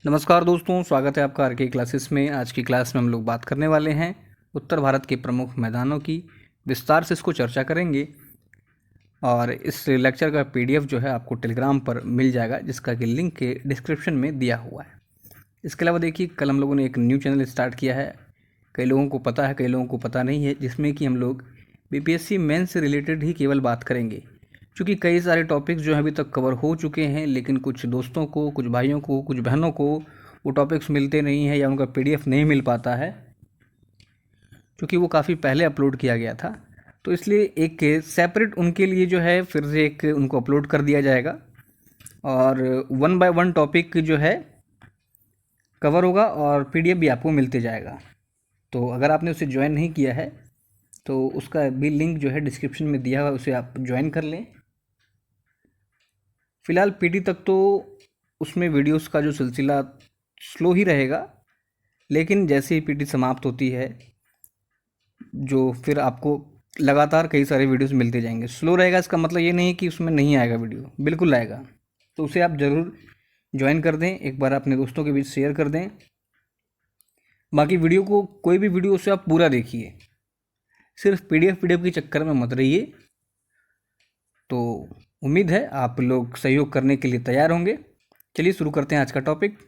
नमस्कार दोस्तों, स्वागत है आपका आरके क्लासेस में। आज की क्लास में हम लोग बात करने वाले हैं उत्तर भारत के प्रमुख मैदानों की। विस्तार से इसको चर्चा करेंगे और इस लेक्चर का पीडीएफ जो है आपको टेलीग्राम पर मिल जाएगा, जिसका कि लिंक के डिस्क्रिप्शन में दिया हुआ है। इसके अलावा देखिए, कल हम लोगों ने एक न्यू चैनल स्टार्ट किया है। कई लोगों को पता है, कई लोगों को पता नहीं है, जिसमें कि हम लोग बीपीएससी मेंस से रिलेटेड ही केवल बात करेंगे। क्योंकि कई सारे टॉपिक्स जो हैं अभी तक कवर हो चुके हैं, लेकिन कुछ दोस्तों को, कुछ भाइयों को, कुछ बहनों को वो टॉपिक्स मिलते नहीं हैं या उनका पीडीएफ नहीं मिल पाता है, क्योंकि वो काफ़ी पहले अपलोड किया गया था। तो इसलिए एक सेपरेट उनके लिए जो है फिर से एक उनको अपलोड कर दिया जाएगा और 1 बाय 1 टॉपिक जो है कवर होगा और पीडीएफ भी आपको मिलते जाएगा। तो अगर आपने उसे ज्वाइन नहीं किया है तो उसका भी लिंक जो है डिस्क्रिप्शन में दिया हुआ है, उसे आप ज्वाइन कर लें। फ़िलहाल पीटी तक तो उसमें वीडियोस का जो सिलसिला स्लो ही रहेगा, लेकिन जैसे ही पीटी समाप्त होती है जो फिर आपको लगातार कई सारे वीडियोस मिलते जाएंगे। स्लो रहेगा इसका मतलब ये नहीं कि उसमें नहीं आएगा वीडियो, बिल्कुल आएगा। तो उसे आप ज़रूर ज्वाइन कर दें, एक बार अपने दोस्तों के बीच शेयर कर दें। बाकी वीडियो को, कोई भी वीडियो उसे आप पूरा देखिए, सिर्फ पीडीएफ के चक्कर में मत रहिए। तो उम्मीद है आप लोग सहयोग करने के लिए तैयार होंगे। चलिए शुरू करते हैं आज का टॉपिक।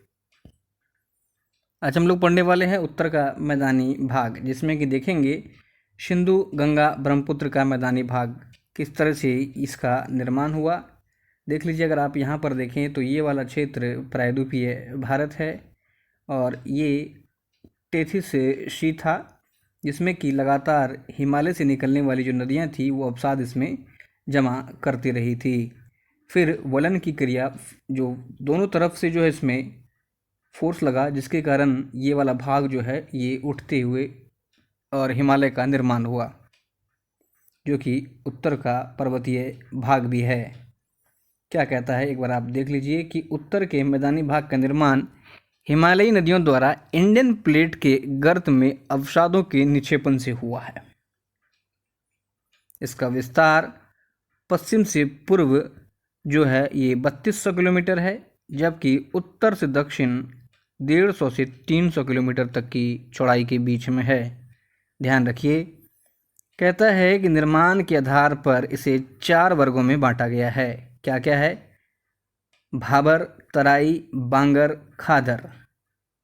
आज हम लोग पढ़ने वाले हैं उत्तर का मैदानी भाग, जिसमें कि देखेंगे सिंधु गंगा ब्रह्मपुत्र का मैदानी भाग किस तरह से इसका निर्माण हुआ। देख लीजिए, अगर आप यहाँ पर देखें तो ये वाला क्षेत्र प्रायद्वीपीय भारत है और ये टेथिस सी था, जिसमें कि लगातार हिमालय से निकलने वाली जो नदियाँ थी वो अवसाद इसमें जमा करती रही थी। फिर वलन की क्रिया, जो दोनों तरफ से जो है इसमें फोर्स लगा, जिसके कारण ये वाला भाग जो है ये उठते हुए और हिमालय का निर्माण हुआ, जो कि उत्तर का पर्वतीय भाग भी है। क्या कहता है एक बार आप देख लीजिए कि उत्तर के मैदानी भाग का निर्माण हिमालयी नदियों द्वारा इंडियन प्लेट के गर्त में अवसादों के निक्षेपण से हुआ है। इसका विस्तार पश्चिम से पूर्व जो है ये 3200 किलोमीटर है, जबकि उत्तर से दक्षिण 150 से 300 किलोमीटर तक की चौड़ाई के बीच में है। ध्यान रखिए, कहता है कि निर्माण के आधार पर इसे 4 वर्गों में बांटा गया है। क्या क्या है? भाबर, तराई, बांगर, खादर।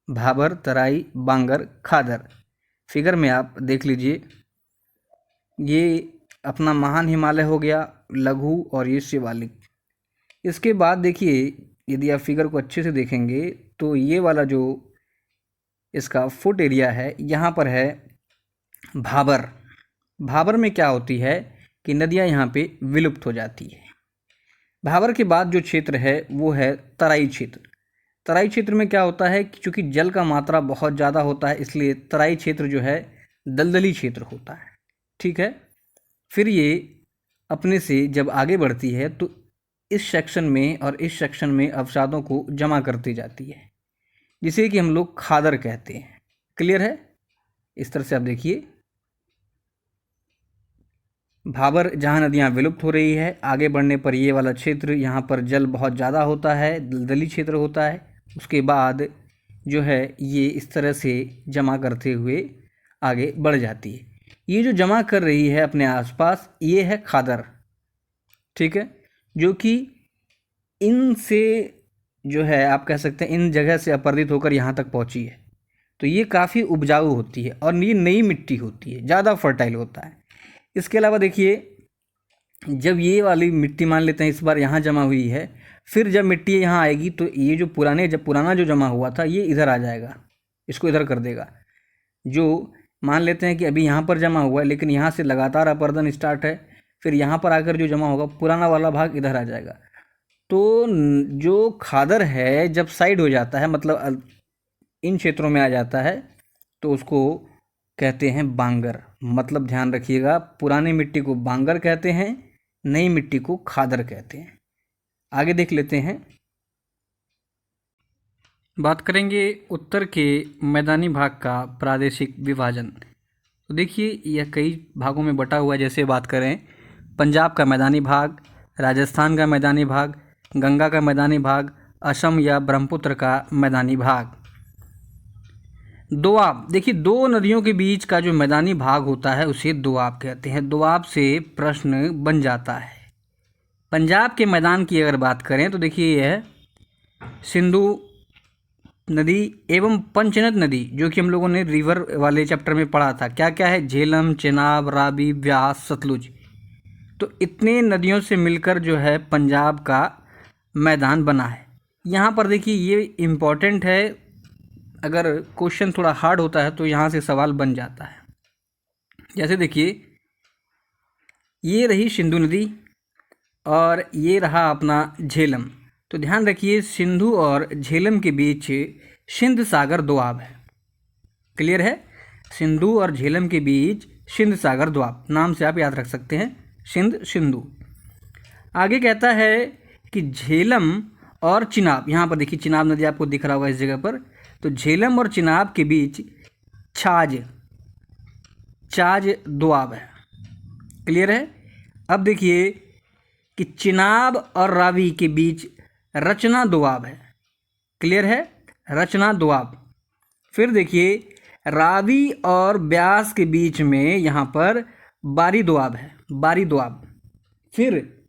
भाबर, तराई, बांगर, खादर। फिगर में आप देख लीजिए, ये अपना महान हिमालय हो गया, लघु, और ये शिवालिक। इसके बाद देखिए, यदि आप फिगर को अच्छे से देखेंगे तो ये वाला जो इसका फुट एरिया है, यहाँ पर है भाबर। भाबर में क्या होती है कि नदियाँ यहाँ पे विलुप्त हो जाती है। भाबर के बाद जो क्षेत्र है वो है तराई क्षेत्र। तराई क्षेत्र में क्या होता है कि चूँकि जल का मात्रा बहुत ज़्यादा होता है, इसलिए तराई क्षेत्र जो है दलदली क्षेत्र होता है। ठीक है। फिर ये अपने से जब आगे बढ़ती है तो इस सेक्शन में और इस सेक्शन में अवसादों को जमा करती जाती है, जिसे कि हम लोग खादर कहते हैं। क्लियर है? इस तरह से आप देखिए, भाबर जहाँ नदियाँ विलुप्त हो रही है, आगे बढ़ने पर ये वाला क्षेत्र, यहाँ पर जल बहुत ज़्यादा होता है, दलदली क्षेत्र होता है। उसके बाद जो है ये इस तरह से जमा करते हुए आगे बढ़ जाती है। ये जो जमा कर रही है अपने आसपास, ये है खादर। ठीक है, जो कि इनसे जो है आप कह सकते हैं इन जगह से अपरदित होकर यहाँ तक पहुँची है। तो ये काफ़ी उपजाऊ होती है और ये नई मिट्टी होती है, ज़्यादा फर्टाइल होता है। इसके अलावा देखिए, जब ये वाली मिट्टी मान लेते हैं इस बार यहाँ जमा हुई है, फिर जब मिट्टी यहाँ आएगी तो ये जो पुराना जो जमा हुआ था ये इधर आ जाएगा, इसको इधर कर देगा। जो मान लेते हैं कि अभी यहाँ पर जमा हुआ है, लेकिन यहाँ से लगातार अपरदन स्टार्ट है, फिर यहाँ पर आकर जो जमा होगा पुराना वाला भाग इधर आ जाएगा। तो जो खादर है जब साइड हो जाता है, मतलब इन क्षेत्रों में आ जाता है, तो उसको कहते हैं बांगर। मतलब ध्यान रखिएगा, पुरानी मिट्टी को बांगर कहते हैं, नई मिट्टी को खादर कहते हैं। आगे देख लेते हैं, बात करेंगे उत्तर के मैदानी भाग का प्रादेशिक विभाजन। तो देखिए, यह कई भागों में बटा हुआ है। जैसे बात करें पंजाब का मैदानी भाग, राजस्थान का मैदानी भाग, गंगा का मैदानी भाग, असम या ब्रह्मपुत्र का मैदानी भाग। दोआब, देखिए दो नदियों के बीच का जो मैदानी भाग होता है उसे दोआब कहते हैं। दोआब से प्रश्न बन जाता है। पंजाब के मैदान की अगर बात करें तो देखिए यह है सिंधु नदी एवं पंचनद नदी, जो कि हम लोगों ने रिवर वाले चैप्टर में पढ़ा था। क्या क्या है? झेलम, चेनाब, रावी, व्यास, सतलुज। तो इतने नदियों से मिलकर जो है पंजाब का मैदान बना है। यहाँ पर देखिए ये इम्पॉर्टेंट है, अगर क्वेश्चन थोड़ा हार्ड होता है तो यहाँ से सवाल बन जाता है। जैसे देखिए ये रही सिंधु नदी और ये रहा अपना झेलम। तो ध्यान रखिए सिंधु और झेलम के बीच सिंध सागर दोआब है। क्लियर है? सिंधु और झेलम के बीच सिंध सागर दोआब, नाम से आप याद रख सकते हैं, सिंध सिंधु। आगे कहता है कि झेलम और चिनाब, यहाँ पर देखिए चिनाब नदी आपको दिख रहा होगा इस जगह पर। तो झेलम और चिनाब के बीच छाज दोआब है। क्लियर है? अब देखिए कि चिनाब और रावी के बीच रचना दोआब है। क्लियर है? रचना दोआब। फिर देखिए रावी और ब्यास के बीच में यहाँ पर बारी दोआब है, बारी दोआब। फिर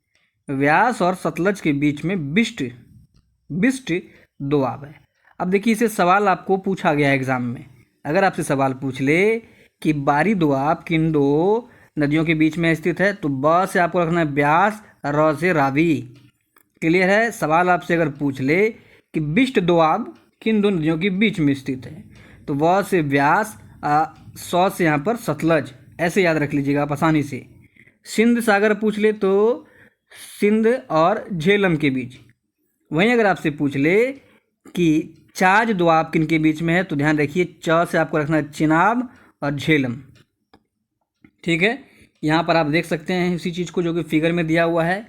व्यास और सतलज के बीच में बिस्ट दोआब है। अब देखिए इसे सवाल आपको पूछा गया है एग्जाम में। अगर आपसे सवाल पूछ ले कि बारी दोआब किन दो नदियों के बीच में स्थित है, तो ब से आपको रखना है ब्यास, र से रावी। क्लियर है? सवाल आपसे अगर पूछ ले कि बिस्ट दोआब किन दो नदियों के बीच में स्थित है, तो व से व्यास, सौ से यहाँ पर सतलज, ऐसे याद रख लीजिएगा आप आसानी से। सिंध सागर पूछ ले तो सिंध और झेलम के बीच। वहीं अगर आपसे पूछ ले कि छाज दोआब किन के बीच में है, तो ध्यान रखिए च से आपको रखना है चिनाब और झेलम। ठीक है? यहाँ पर आप देख सकते हैं इसी चीज़ को जो कि फिगर में दिया हुआ है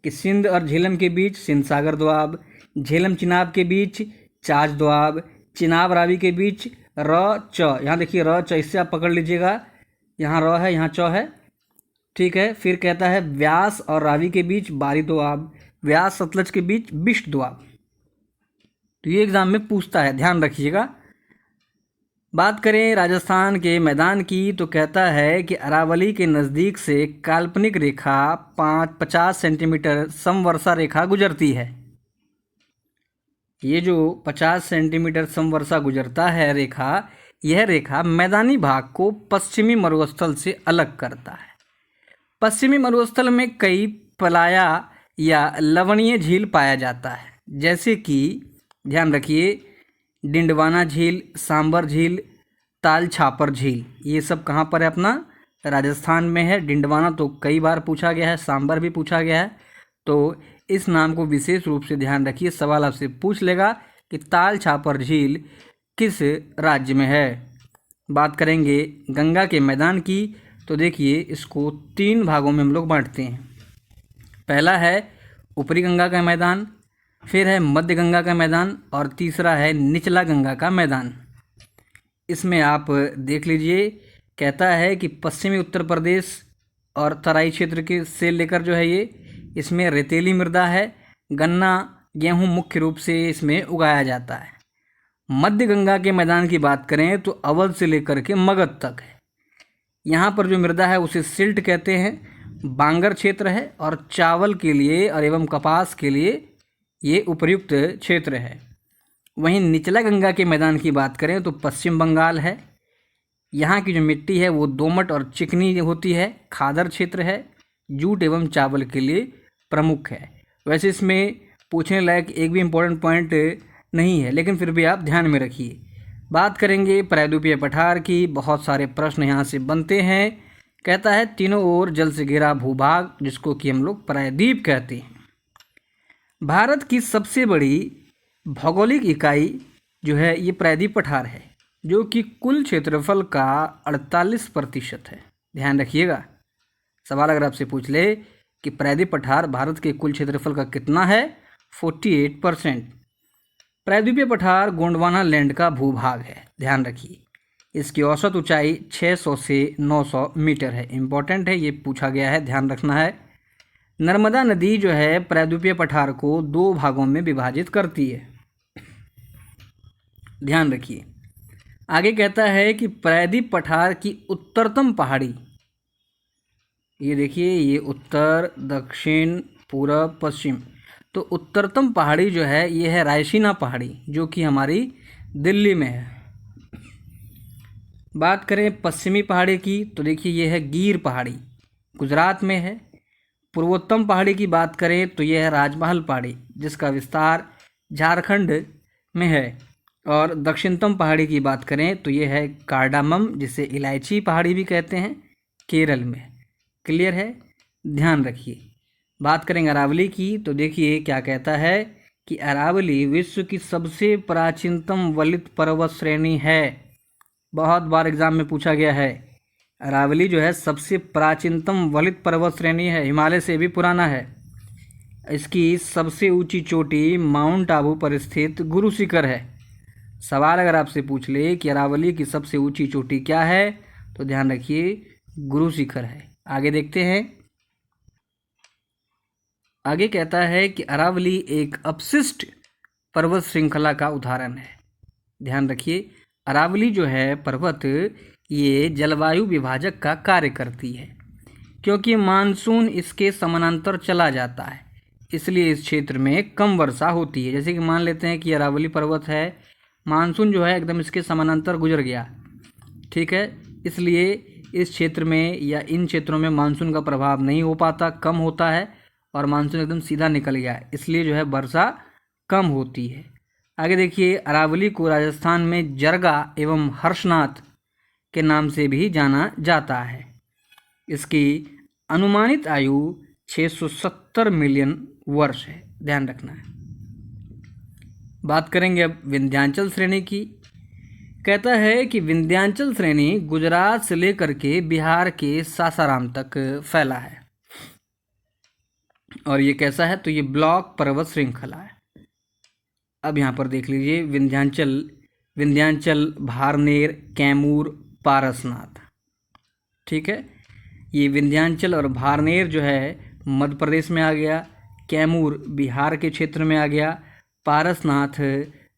कि सिंध और झेलम के बीच सिंध सागर दोआब, झेलम चिनाब के बीच छाज दोआब, चिनाब रावी के बीच र च। यहाँ देखिए र च, इससे आप पकड़ लीजिएगा, यहाँ र है यहाँ च है। ठीक है? फिर कहता है व्यास और रावी के बीच बारी दोआब, व्यास सतलज के बीच बिस्ट दोआब। तो ये एग्जाम में पूछता है, ध्यान रखिएगा। बात करें राजस्थान के मैदान की तो कहता है कि अरावली के नज़दीक से काल्पनिक रेखा 50 सेंटीमीटर समवर्षा रेखा गुजरती है। ये जो 50 सेंटीमीटर समवर्षा गुजरता है रेखा, यह रेखा मैदानी भाग को पश्चिमी मरुस्थल से अलग करता है। पश्चिमी मरुस्थल में कई पलाया या लवणीय झील पाया जाता है, जैसे कि ध्यान रखिए डिंडवाना झील, सांबर झील, ताल छापर झील। ये सब कहाँ पर है? अपना राजस्थान में है। डिंडवाना तो कई बार पूछा गया है, सांबर भी पूछा गया है, तो इस नाम को विशेष रूप से ध्यान रखिए। सवाल आपसे पूछ लेगा कि ताल छापर झील किस राज्य में है। बात करेंगे गंगा के मैदान की तो देखिए इसको 3 भागों में हम लोग बांटते हैं। पहला है ऊपरी गंगा का मैदान, फिर है मध्य गंगा का मैदान और तीसरा है निचला गंगा का मैदान। इसमें आप देख लीजिए, कहता है कि पश्चिमी उत्तर प्रदेश और तराई क्षेत्र के से लेकर जो है ये इसमें रेतीली मृदा है। गन्ना गेहूं मुख्य रूप से इसमें उगाया जाता है। मध्य गंगा के मैदान की बात करें तो अवध से लेकर के मगध तक है। यहाँ पर जो मृदा है उसे सिल्ट कहते हैं, बांगर क्षेत्र है और चावल के लिए और एवं कपास के लिए ये उपयुक्त क्षेत्र है। वहीं निचला गंगा के मैदान की बात करें तो पश्चिम बंगाल है। यहाँ की जो मिट्टी है वो दोमट और चिकनी होती है, खादर क्षेत्र है, जूट एवं चावल के लिए प्रमुख है। वैसे इसमें पूछने लायक एक भी इम्पोर्टेंट पॉइंट नहीं है, लेकिन फिर भी आप ध्यान में रखिए। बात करेंगे प्रायद्वीपीय पठार की, बहुत सारे प्रश्न यहाँ से बनते हैं। कहता है तीनों ओर जल से घिरा भूभाग, जिसको कि हम लोग प्रायद्वीप कहते हैं। भारत की सबसे बड़ी भौगोलिक इकाई जो है ये प्रायद्वीप पठार है, जो कि कुल क्षेत्रफल का 48% है। ध्यान रखिएगा, सवाल अगर आपसे पूछ ले कि प्रायद्वीप पठार भारत के कुल क्षेत्रफल का कितना है, 48%। प्रायद्वीपीय पठार गोंडवाना लैंड का भूभाग है। ध्यान रखिए, इसकी औसत ऊंचाई 600 से 900 मीटर है। इम्पॉर्टेंट है, ये पूछा गया है, ध्यान रखना है। नर्मदा नदी जो है प्रायद्वीपीय पठार को 2 भागों में विभाजित करती है। ध्यान रखिए। आगे कहता है कि प्रायद्वीप पठार की उत्तरतम पहाड़ी, ये देखिए, ये उत्तर, दक्षिण, पूरब, पश्चिम, तो उत्तरतम पहाड़ी जो है ये है रायसीना पहाड़ी, जो कि हमारी दिल्ली में है। बात करें पश्चिमी पहाड़ी की तो देखिए ये है गिर पहाड़ी, गुजरात में है। पूर्वोत्तम पहाड़ी की बात करें तो यह है राजमहल पहाड़ी, जिसका विस्तार झारखंड में है। और दक्षिणतम पहाड़ी की बात करें तो यह है कार्डामम, जिसे इलायची पहाड़ी भी कहते हैं, केरल में। क्लियर है, ध्यान रखिए। बात करेंगे अरावली की तो देखिए क्या कहता है कि अरावली विश्व की सबसे प्राचीनतम वलित पर्वत श्रेणी है। बहुत बार एग्जाम में पूछा गया है। अरावली जो है सबसे प्राचीनतम वलित पर्वत श्रेणी है, हिमालय से भी पुराना है। इसकी सबसे ऊंची चोटी माउंट आबू पर स्थित गुरु शिखर है। सवाल अगर आपसे पूछ ले कि अरावली की सबसे ऊंची चोटी क्या है, तो ध्यान रखिए गुरु शिखर है। आगे देखते हैं। आगे कहता है कि अरावली एक अपशिष्ट पर्वत श्रृंखला का उदाहरण है। ध्यान रखिए, अरावली जो है पर्वत, ये जलवायु विभाजक का कार्य करती है, क्योंकि मानसून इसके समानांतर चला जाता है, इसलिए इस क्षेत्र में कम वर्षा होती है। जैसे कि मान लेते हैं कि अरावली पर्वत है, मानसून जो है एकदम इसके समानांतर गुजर गया, ठीक है, इसलिए इस क्षेत्र में या इन क्षेत्रों में मानसून का प्रभाव नहीं हो पाता, कम होता है, और मानसून एकदम सीधा निकल गया, इसलिए जो है वर्षा कम होती है। आगे देखिए, अरावली को राजस्थान में जरगा एवं हर्षनाथ के नाम से भी जाना जाता है। इसकी अनुमानित आयु 670 मिलियन वर्ष है, ध्यान रखना है। बात करेंगे अब विंध्याचल श्रेणी की। कहता है कि विंध्याचल श्रेणी गुजरात से लेकर के बिहार के सासाराम तक फैला है, और ये कैसा है, तो ये ब्लॉक पर्वत श्रृंखला है। अब यहाँ पर देख लीजिए, विंध्याचल, भारनेर, कैमूर, पारसनाथ, ठीक है। ये विंध्याचल और भारनेर जो है मध्य प्रदेश में आ गया, कैमूर बिहार के क्षेत्र में आ गया, पारसनाथ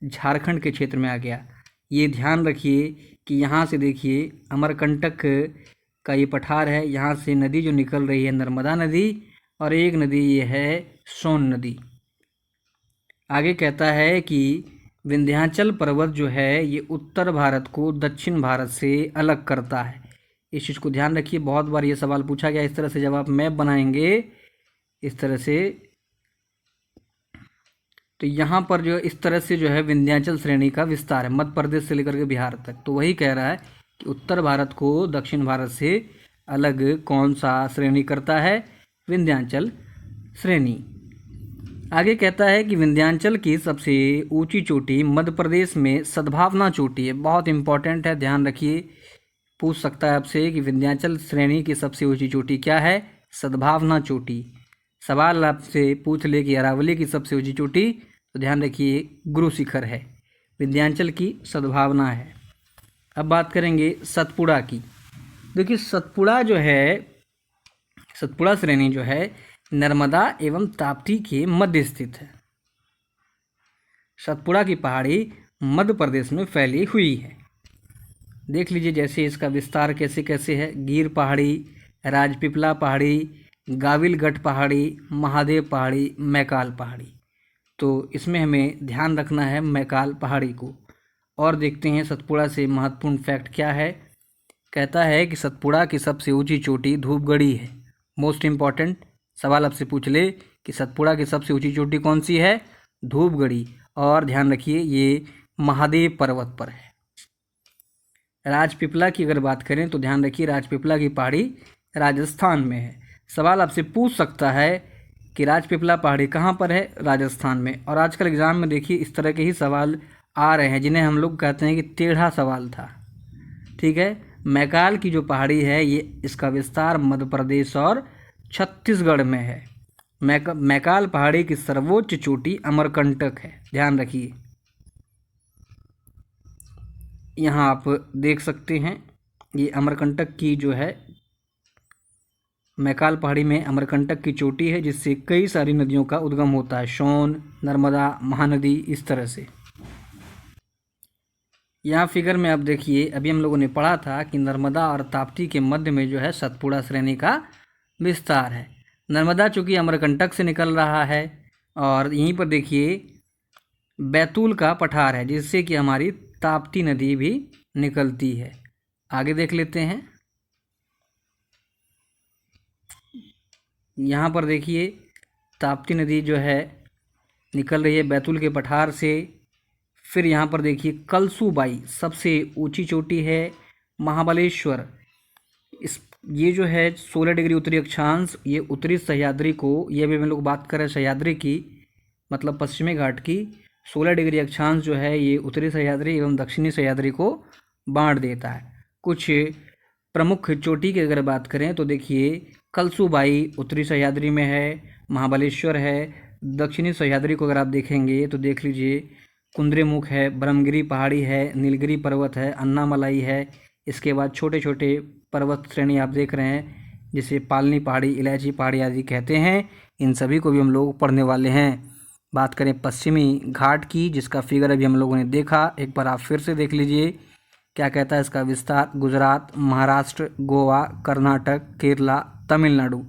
झारखंड के क्षेत्र में आ गया। ये ध्यान रखिए कि यहाँ से देखिए अमरकंटक का ये पठार है, यहाँ से नदी जो निकल रही है नर्मदा नदी, और एक नदी ये है सोन नदी। आगे कहता है कि विंध्याचल पर्वत जो है ये उत्तर भारत को दक्षिण भारत से अलग करता है। इस चीज़ को ध्यान रखिए, बहुत बार ये सवाल पूछा गया। इस तरह से जब आप मैप बनाएंगे इस तरह से, तो यहाँ पर जो इस तरह से जो है विंध्याचल श्रेणी का विस्तार है मध्य प्रदेश से लेकर के बिहार तक। तो वही कह रहा है कि उत्तर भारत को दक्षिण भारत से अलग कौन सा श्रेणी करता है, विंध्याचल श्रेणी। आगे कहता है कि विंध्याचल की सबसे ऊंची चोटी मध्य प्रदेश में सद्भावना चोटी है। बहुत इंपॉर्टेंट है, ध्यान रखिए, पूछ सकता है आपसे कि विंध्याचल श्रेणी की सबसे ऊंची चोटी क्या है, सद्भावना चोटी। सवाल आपसे पूछ ले कि अरावली की सबसे ऊंची चोटी, तो ध्यान रखिए गुरु शिखर है, विंध्याचल की सद्भावना है। अब बात करेंगे सतपुड़ा की। देखिए सतपुड़ा जो है, सतपुड़ा श्रेणी जो है नर्मदा एवं ताप्ती के मध्य स्थित है। सतपुड़ा की पहाड़ी मध्य प्रदेश में फैली हुई है। देख लीजिए जैसे इसका विस्तार कैसे कैसे है, गिर पहाड़ी, राजपीपला पहाड़ी, गाविलगढ़ पहाड़ी, महादेव पहाड़ी, मैकाल पहाड़ी। तो इसमें हमें ध्यान रखना है मैकाल पहाड़ी को। और देखते हैं सतपुड़ा से महत्वपूर्ण फैक्ट क्या है। कहता है कि सतपुड़ा की सबसे ऊंची चोटी धूपगढ़ी है। मोस्ट इम्पॉर्टेंट सवाल आपसे पूछ ले कि सतपुड़ा की सबसे ऊंची चोटी कौन सी है, धूपगढ़ी। और ध्यान रखिए ये महादेव पर्वत पर है। राजपीपला की अगर बात करें तो ध्यान रखिए राजपीपला की पहाड़ी राजस्थान में है। सवाल आपसे पूछ सकता है कि राजपीपला पहाड़ी कहाँ पर है, राजस्थान में। और आजकल एग्जाम में देखिए इस तरह के ही सवाल आ रहे हैं, जिन्हें हम लोग कहते हैं कि टेढ़ा सवाल था, ठीक है। मैकाल की जो पहाड़ी है ये इसका विस्तार मध्य प्रदेश और छत्तीसगढ़ में है। मैकाल पहाड़ी की सर्वोच्च चोटी अमरकंटक है, ध्यान रखिए। यहाँ आप देख सकते हैं ये अमरकंटक की जो है मैकाल पहाड़ी में अमरकंटक की चोटी है जिससे कई सारी नदियों का उद्गम होता है, सोन, नर्मदा, महानदी, इस तरह से। यहाँ फिगर में आप देखिए, अभी हम लोगों ने पढ़ा था कि नर्मदा और ताप्ती के मध्य में जो है सतपुड़ा श्रेणी का विस्तार है। नर्मदा चूँकि अमरकंटक से निकल रहा है और यहीं पर देखिए बैतूल का पठार है जिससे कि हमारी ताप्ती नदी भी निकलती है। आगे देख लेते हैं। यहाँ पर देखिए ताप्ती नदी जो है निकल रही है बैतूल के पठार से। फिर यहाँ पर देखिए कलसूबाई सबसे ऊंची चोटी है। महाबलेश्वर, ये जो है 16 डिग्री उत्तरी अक्षांश, ये उत्तरी सह्याद्री को, ये भी हम लोग बात करें सह्याद्री की, मतलब पश्चिमी घाट की, 16 डिग्री अक्षांश जो है ये उत्तरी सह्याद्री एवं दक्षिणी सह्याद्री को बांट देता है। कुछ प्रमुख चोटी की अगर बात करें तो देखिए कलसूबाई उत्तरी सह्याद्री में है, महाबलेश्वर है। दक्षिणी सह्याद्री को अगर आप देखेंगे तो देख लीजिए कुंद्रेमुख है, ब्रह्मगिरी पहाड़ी है, नीलगिरी पर्वत है, अन्नामलाई है। इसके बाद छोटे छोटे पर्वत श्रेणी आप देख रहे हैं जिसे पालनी पहाड़ी, इलायची पहाड़ी आदि कहते हैं। इन सभी को भी हम लोग पढ़ने वाले हैं। बात करें पश्चिमी घाट की, जिसका फिगर अभी हम लोगों ने देखा, एक बार आप फिर से देख लीजिए क्या कहता है इसका विस्तार। गुजरात, महाराष्ट्र, गोवा, कर्नाटक, केरला, तमिलनाडु,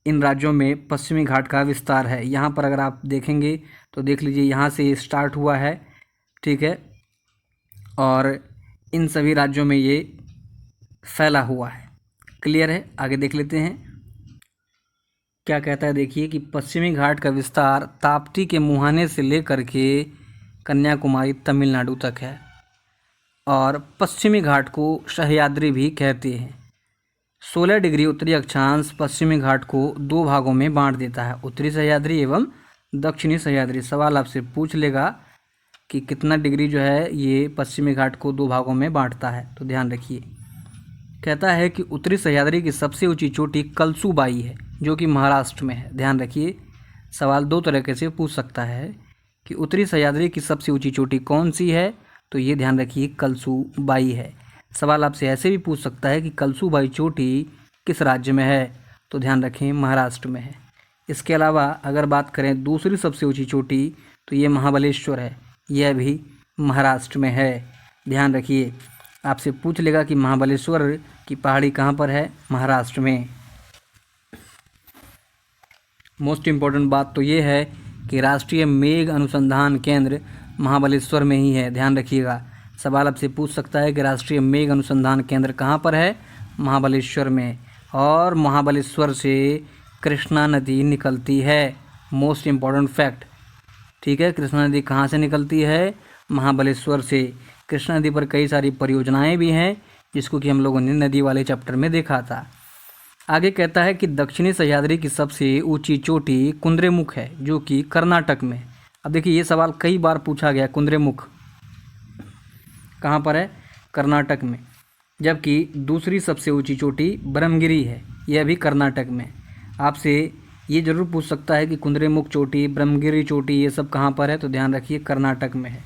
इन राज्यों में पश्चिमी घाट का विस्तार है। यहाँ पर अगर आप देखेंगे तो देख लीजिए यहाँ से स्टार्ट हुआ है, ठीक है, और इन सभी राज्यों में ये फैला हुआ है। क्लियर है? आगे देख लेते हैं क्या कहता है। देखिए कि पश्चिमी घाट का विस्तार ताप्ती के मुहाने से लेकर के कन्याकुमारी, तमिलनाडु तक है और पश्चिमी घाट को सह्याद्री भी कहते हैं। 16 डिग्री उत्तरी अक्षांश पश्चिमी घाट को दो भागों में बांट देता है, उत्तरी सह्याद्री एवं दक्षिणी सह्याद्री। सवाल आपसे पूछ लेगा कि कितना डिग्री जो है ये पश्चिमी घाट को दो भागों में बांटता है, तो ध्यान रखिए। कहता है कि उत्तरी सह्याद्री की सबसे ऊंची चोटी कलसूबाई है जो कि महाराष्ट्र में है। ध्यान रखिए, सवाल दो तरीके से पूछ सकता है कि उत्तरी सह्याद्री की सबसे ऊंची चोटी कौन सी है, तो ये ध्यान रखिए कलसूबाई है। सवाल आपसे ऐसे भी पूछ सकता है कि कलसूबाई चोटी किस राज्य में है, तो ध्यान रखें महाराष्ट्र में है। इसके अलावा अगर बात करें दूसरी सबसे ऊंची चोटी तो ये महाबलेश्वर है, यह भी महाराष्ट्र में है। ध्यान रखिए, आपसे पूछ लेगा कि महाबलेश्वर की पहाड़ी कहाँ पर है, महाराष्ट्र में। मोस्ट इम्पॉर्टेंट बात तो ये है कि राष्ट्रीय मेघ अनुसंधान केंद्र महाबलेश्वर में ही है। ध्यान रखिएगा, सवाल आपसे पूछ सकता है कि राष्ट्रीय मेघ अनुसंधान केंद्र कहाँ पर है, महाबलेश्वर में। और महाबलेश्वर से कृष्णा नदी निकलती है, मोस्ट इम्पॉर्टेंट फैक्ट, ठीक है। कृष्णा नदी कहाँ से निकलती है, महाबलेश्वर से। कृष्णा नदी पर कई सारी परियोजनाएं भी हैं जिसको कि हम लोगों ने नदी वाले चैप्टर में देखा था। आगे कहता है कि दक्षिणी सह्याद्री की सबसे ऊंची चोटी कुंद्रेमुख है जो कि कर्नाटक में। अब देखिए ये सवाल कई बार पूछा गया, कुंद्रेमुख कहाँ पर है, कर्नाटक में। जबकि दूसरी सबसे ऊंची चोटी ब्रह्मगिरी है, यह भी कर्नाटक में। आपसे ये जरूर पूछ सकता है कि कुंद्रेमुख चोटी, ब्रह्मगिरी चोटी, ये सब कहाँ पर है, तो ध्यान रखिए कर्नाटक में है।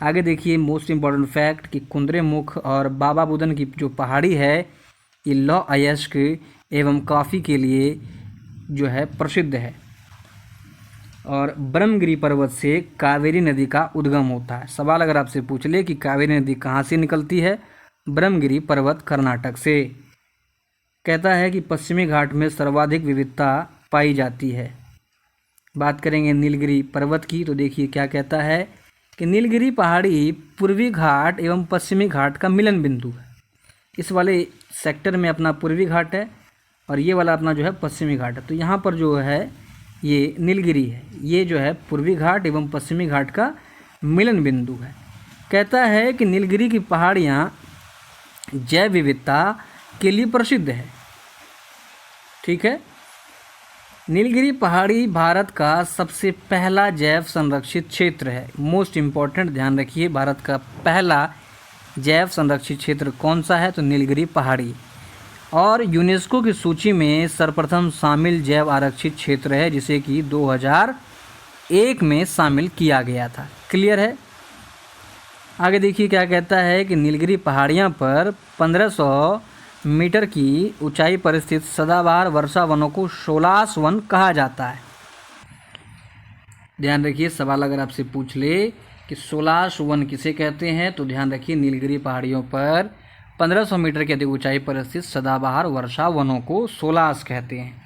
आगे देखिए मोस्ट इम्पॉर्टेंट फैक्ट कि कुंद्रेमुख और बाबा बुदन की जो पहाड़ी है ये लौह अयस्क एवं कॉफ़ी के लिए जो है प्रसिद्ध है। और ब्रह्मगिरी पर्वत से कावेरी नदी का उद्गम होता है। सवाल अगर आपसे पूछ ले कि कावेरी नदी कहाँ से निकलती है, ब्रह्मगिरी पर्वत कर्नाटक से। कहता है कि पश्चिमी घाट में सर्वाधिक विविधता पाई जाती है। बात करेंगे नीलगिरी पर्वत की तो देखिए क्या कहता है कि नीलगिरी पहाड़ी पूर्वी घाट एवं पश्चिमी घाट का मिलन बिंदु है। इस वाले सेक्टर में अपना पूर्वी घाट है और ये वाला अपना जो है पश्चिमी घाट है। तो यहाँ पर जो है ये नीलगिरी है, ये जो है पूर्वी घाट एवं पश्चिमी घाट का मिलन बिंदु है। कहता है कि नीलगिरी की पहाड़ियाँ जैव विविधता के लिए प्रसिद्ध है, ठीक है। नीलगिरी पहाड़ी भारत का सबसे पहला जैव संरक्षित क्षेत्र है। मोस्ट इम्पॉर्टेंट ध्यान रखिए, भारत का पहला जैव संरक्षित क्षेत्र कौन सा है, तो नीलगिरी पहाड़ी। और यूनेस्को की सूची में सर्वप्रथम शामिल जैव आरक्षित क्षेत्र है जिसे कि 2001 में शामिल किया गया था। क्लियर है? आगे देखिए क्या कहता है कि नीलगिरी पहाड़ियाँ पर 1500 मीटर की ऊंचाई पर स्थित सदाबहार वर्षा वनों को सोलास वन कहा जाता है। ध्यान रखिए, सवाल अगर आपसे पूछ ले कि सोलास वन किसे कहते हैं, तो ध्यान रखिए नीलगिरी पहाड़ियों पर 1500 मीटर की अधिक ऊंचाई पर स्थित सदाबहार वर्षा वनों को सोलास कहते हैं।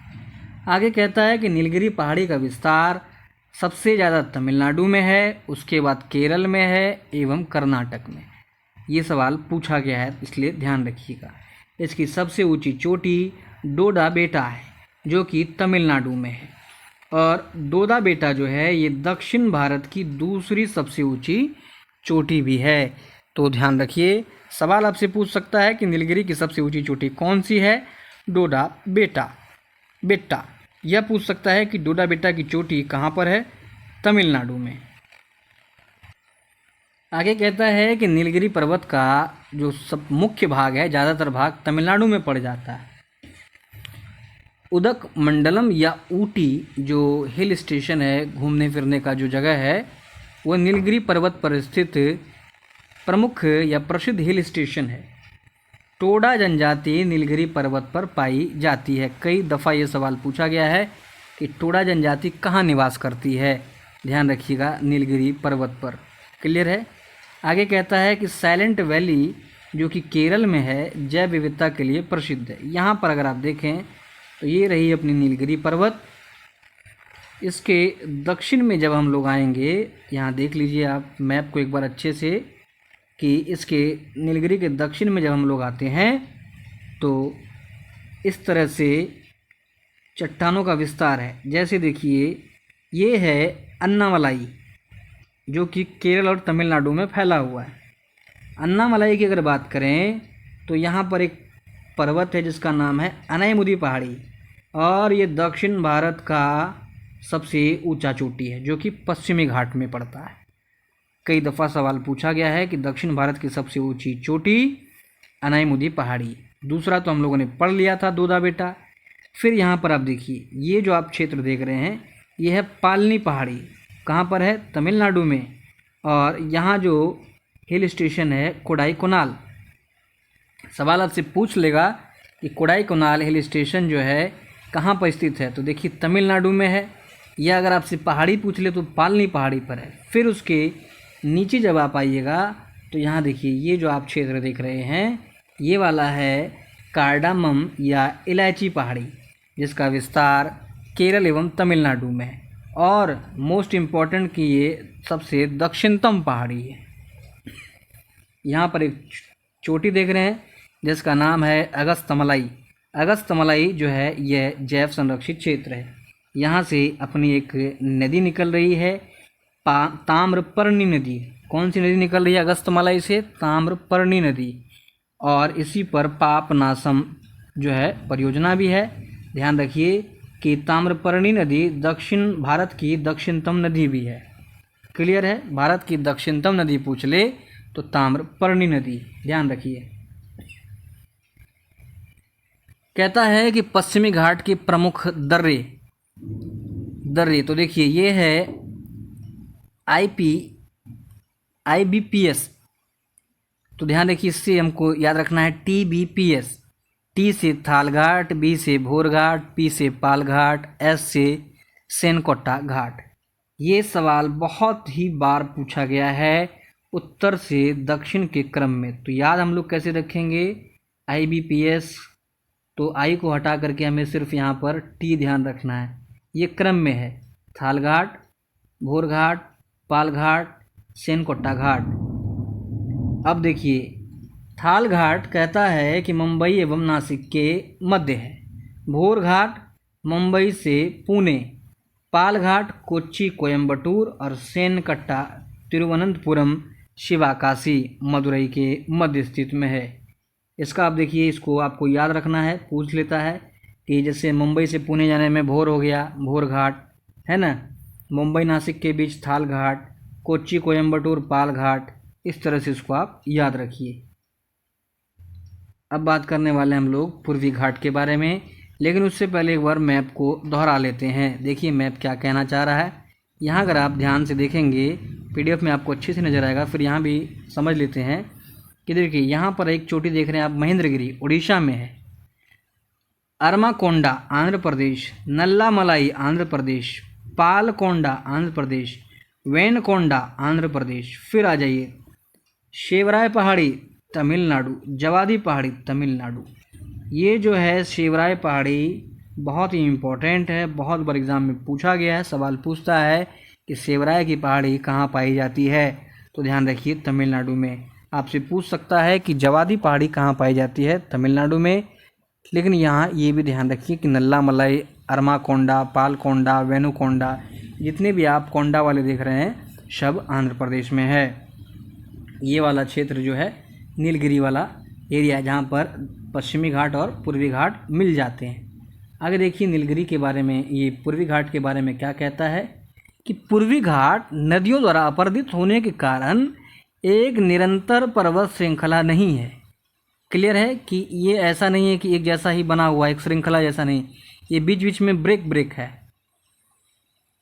आगे कहता है कि नीलगिरी पहाड़ी का विस्तार सबसे ज़्यादा तमिलनाडु में है, उसके बाद केरल में है एवं कर्नाटक में। ये सवाल पूछा गया है, इसलिए ध्यान रखिएगा। इसकी सबसे ऊंची चोटी डोडा बेटा है, जो कि तमिलनाडु में है, और डोडा बेटा जो है ये दक्षिण भारत की दूसरी सबसे ऊंची चोटी भी है। तो ध्यान रखिए, सवाल आपसे पूछ सकता है कि नीलगिरी की सबसे ऊंची चोटी कौन सी है, डोडा बेटा। यह पूछ सकता है कि डोडा बेटा की चोटी कहाँ पर है, तमिलनाडु में। आगे कहता है कि नीलगिरी पर्वत का जो सब मुख्य भाग है, ज़्यादातर भाग तमिलनाडु में पड़ जाता है। उदक मंडलम या ऊटी जो हिल स्टेशन है, घूमने फिरने का जो जगह है, वो नीलगिरी पर्वत पर स्थित प्रमुख या प्रसिद्ध हिल स्टेशन है। टोडा जनजाति नीलगिरी पर्वत पर पाई जाती है। कई दफ़ा ये सवाल पूछा गया है कि टोडा जनजाति कहाँ निवास करती है। ध्यान रखिएगा, नीलगिरी पर्वत पर। क्लियर है। आगे कहता है कि साइलेंट वैली जो कि केरल में है, जैव विविधता के लिए प्रसिद्ध है। यहाँ पर अगर आप देखें तो ये रही अपनी नीलगिरी पर्वत। इसके दक्षिण में जब हम लोग आएंगे, यहाँ देख लीजिए आप मैप को एक बार अच्छे से, कि इसके नीलगिरी के दक्षिण में जब हम लोग आते हैं तो इस तरह से चट्टानों का विस्तार है। जैसे देखिए, ये है अन्नामलाई जो कि केरल और तमिलनाडु में फैला हुआ है। अन्नामलाई की अगर बात करें तो यहाँ पर एक पर्वत है जिसका नाम है अनायमुदी पहाड़ी, और ये दक्षिण भारत का सबसे ऊंचा चोटी है जो कि पश्चिमी घाट में पड़ता है। कई दफ़ा सवाल पूछा गया है कि दक्षिण भारत की सबसे ऊंची चोटी अनायमुदी पहाड़ी। दूसरा तो हम लोगों ने पढ़ लिया था, डोडा बेटा। फिर यहाँ पर आप देखिए, ये जो आप क्षेत्र देख रहे हैं ये है पालनी पहाड़ी। कहाँ पर है, तमिलनाडु में। और यहाँ जो हिल स्टेशन है कोडाईकनाल। सवाल आपसे पूछ लेगा कि कोडाईकनाल हिल स्टेशन जो है कहाँ पर स्थित है, तो देखिए तमिलनाडु में है। या अगर आपसे पहाड़ी पूछ ले तो पालनी पहाड़ी पर है। फिर उसके नीचे जब आप आइएगा तो यहाँ देखिए, ये जो आप क्षेत्र देख रहे हैं ये वाला है कार्डामम या इलायची पहाड़ी, जिसका विस्तार केरल एवं तमिलनाडु में है। और मोस्ट इम्पॉर्टेंट कि ये सबसे दक्षिणतम पहाड़ी है। यहाँ पर एक चोटी देख रहे हैं जिसका नाम है अगस्त्यमलाई। अगस्त्यमलाई जो है यह जैव संरक्षित क्षेत्र है। यहाँ से अपनी एक नदी निकल रही है, ताम्रपर्णी नदी। कौन सी नदी निकल रही है अगस्त्यमलाई से, ताम्रपर्णी नदी। और इसी पर पापनासम जो है परियोजना भी है। ध्यान रखिए कि ताम्रपर्णी नदी दक्षिण भारत की दक्षिणतम नदी भी है। क्लियर है, भारत की दक्षिणतम नदी पूछ ले तो ताम्रपर्णी नदी, ध्यान रखिए। कहता है कि पश्चिमी घाट के प्रमुख दर्रे। तो देखिए, ये है IBPS। तो ध्यान रखिए, इससे हमको याद रखना है TBPS। T से थालघाट, B से भोरघाट, P से पालघाट, S से सेनकोट्टा घाट। ये सवाल बहुत ही बार पूछा गया है उत्तर से दक्षिण के क्रम में। तो याद हम लोग कैसे रखेंगे, IBPS। तो I को हटा करके हमें सिर्फ यहाँ पर T ध्यान रखना है। ये क्रम में है, थालघाट, भोरघाट, पालघाट, सेनकोट्टा घाट। अब देखिए, थालघाट कहता है कि मुंबई एवं नासिक के मध्य है। भोरघाट मुंबई से पुणे, पालघाट कोच्चि कोयम्बटूर, और सेनकट्टा तिरुवनंतपुरम शिवाकाशी मदुरई के मध्य स्थित में है। इसका आप देखिए, इसको आपको याद रखना है, पूछ लेता है कि जैसे मुंबई से पुणे जाने में भोर हो गया, भोरघाट है ना। मुंबई नासिक के बीच थालघाट, कोच्चि कोयम्बटूर पालघाट, इस तरह से इसको आप याद रखिए। अब बात करने वाले हम लोग पूर्वी घाट के बारे में, लेकिन उससे पहले एक बार मैप को दोहरा लेते हैं। देखिए मैप क्या कहना चाह रहा है। यहाँ अगर आप ध्यान से देखेंगे PDF में आपको अच्छे से नज़र आएगा। फिर यहाँ भी समझ लेते हैं कि देखिए यहाँ पर एक चोटी देख रहे हैं आप, महेंद्रगिरी उड़ीसा में है, अरमाकोंडा आंध्र प्रदेश, नल्लामलाई आंध्र प्रदेश, पालकोंडा आंध्र प्रदेश, वेनकोंडा आंध्र प्रदेश। फिर आ जाइए शिवराय पहाड़ी तमिलनाडु, जवादी पहाड़ी तमिलनाडु। ये जो है शिवराय पहाड़ी बहुत ही इम्पोर्टेंट है, बहुत बार एग्जाम में पूछा गया है, सवाल पूछता है कि शिवराय की पहाड़ी कहाँ पाई जाती है, तो ध्यान रखिए तमिलनाडु में। आपसे पूछ सकता है कि जवादी पहाड़ी कहाँ पाई जाती है, तमिलनाडु में। लेकिन यहाँ ये भी ध्यान रखिए कि नल्लामलाई, अरमाकोंडा, पालकोंडा, वेनुकोंडा, जितने भी आप कोंडा वाले देख रहे हैं सब आंध्र प्रदेश में है। ये वाला क्षेत्र जो है नीलगिरी वाला एरिया, जहाँ पर पश्चिमी घाट और पूर्वी घाट मिल जाते हैं। आगे देखिए नीलगिरी के बारे में, ये पूर्वी घाट के बारे में क्या कहता है कि पूर्वी घाट नदियों द्वारा अपर्दित होने के कारण एक निरंतर पर्वत श्रृंखला नहीं है। क्लियर है कि ये ऐसा नहीं है कि एक जैसा ही बना हुआ, एक श्रृंखला जैसा नहीं, ये बीच बीच में ब्रेक है।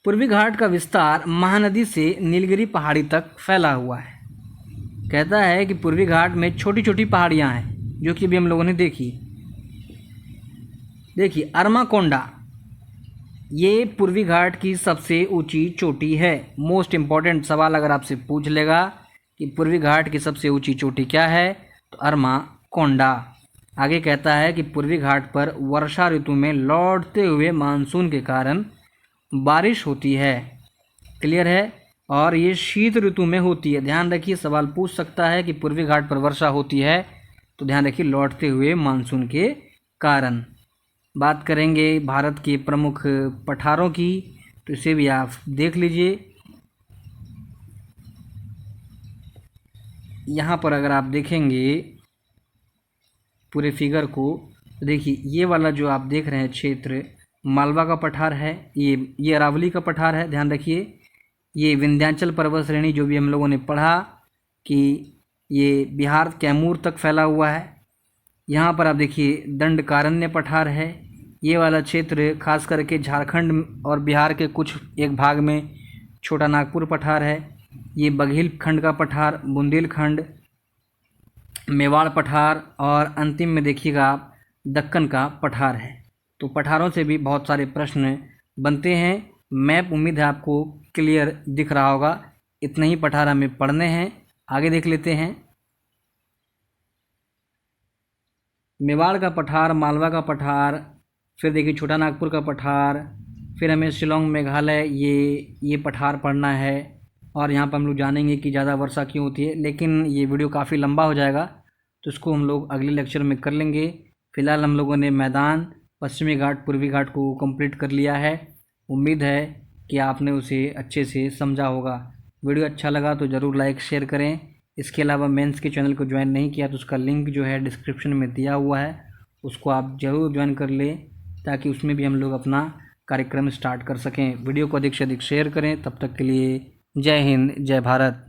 पूर्वी घाट का विस्तार महानदी से नीलगिरी पहाड़ी तक फैला हुआ है। कहता है कि पूर्वी घाट में छोटी छोटी पहाड़ियाँ हैं जो कि अभी हम लोगों ने देखी। देखिए अरमाकोंडा, ये पूर्वी घाट की सबसे ऊंची चोटी है। मोस्ट इम्पॉर्टेंट सवाल अगर आपसे पूछ लेगा कि पूर्वी घाट की सबसे ऊंची चोटी क्या है, तो अरमाकोंडा। आगे कहता है कि पूर्वी घाट पर वर्षा ऋतु में लौटते हुए मानसून के कारण बारिश होती है। क्लियर है, और ये शीत ऋतु में होती है। ध्यान रखिए सवाल पूछ सकता है कि पूर्वी घाट पर वर्षा होती है, तो ध्यान रखिए लौटते हुए मानसून के कारण। बात करेंगे भारत के प्रमुख पठारों की, तो इसे भी आप देख लीजिए। यहाँ पर अगर आप देखेंगे पूरे फिगर को, तो देखिए ये वाला जो आप देख रहे हैं क्षेत्र मालवा का पठार है, ये अरावली का पठार है। ध्यान रखिए ये विंध्याचल पर्वत श्रेणी जो भी हम लोगों ने पढ़ा कि ये बिहार कैमूर तक फैला हुआ है। यहाँ पर आप देखिए दंडकारण्य पठार है। ये वाला क्षेत्र खास करके झारखंड और बिहार के कुछ एक भाग में छोटा नागपुर पठार है। ये बघेल खंड का पठार, बुंदेलखंड, मेवाड़ पठार, और अंतिम में देखिएगा आप दक्कन का पठार है। तो पठारों से भी बहुत सारे प्रश्न बनते हैं। मैप उम्मीद है आपको क्लियर दिख रहा होगा। इतने ही पठार हमें पढ़ने हैं। आगे देख लेते हैं। मेवाड़ का पठार, मालवा का पठार, फिर देखिए छोटा नागपुर का पठार, फिर हमें शिलोंग मेघालय ये पठार पढ़ना है। और यहाँ पर हम लोग जानेंगे कि ज़्यादा वर्षा क्यों होती है, लेकिन ये वीडियो काफ़ी लंबा हो जाएगा, तो इसको हम लोग अगले लेक्चर में कर लेंगे। फ़िलहाल हम लोगों ने मैदान, पश्चिमी घाट, पूर्वी घाट को कंप्लीट कर लिया है। उम्मीद है कि आपने उसे अच्छे से समझा होगा। वीडियो अच्छा लगा तो ज़रूर लाइक शेयर करें। इसके अलावा मेंस के चैनल को ज्वाइन नहीं किया तो उसका लिंक जो है डिस्क्रिप्शन में दिया हुआ है, उसको आप ज़रूर ज्वाइन कर लें, ताकि उसमें भी हम लोग अपना कार्यक्रम स्टार्ट कर सकें। वीडियो को अधिक से अधिक शेयर करें। तब तक के लिए जय हिंद, जय भारत।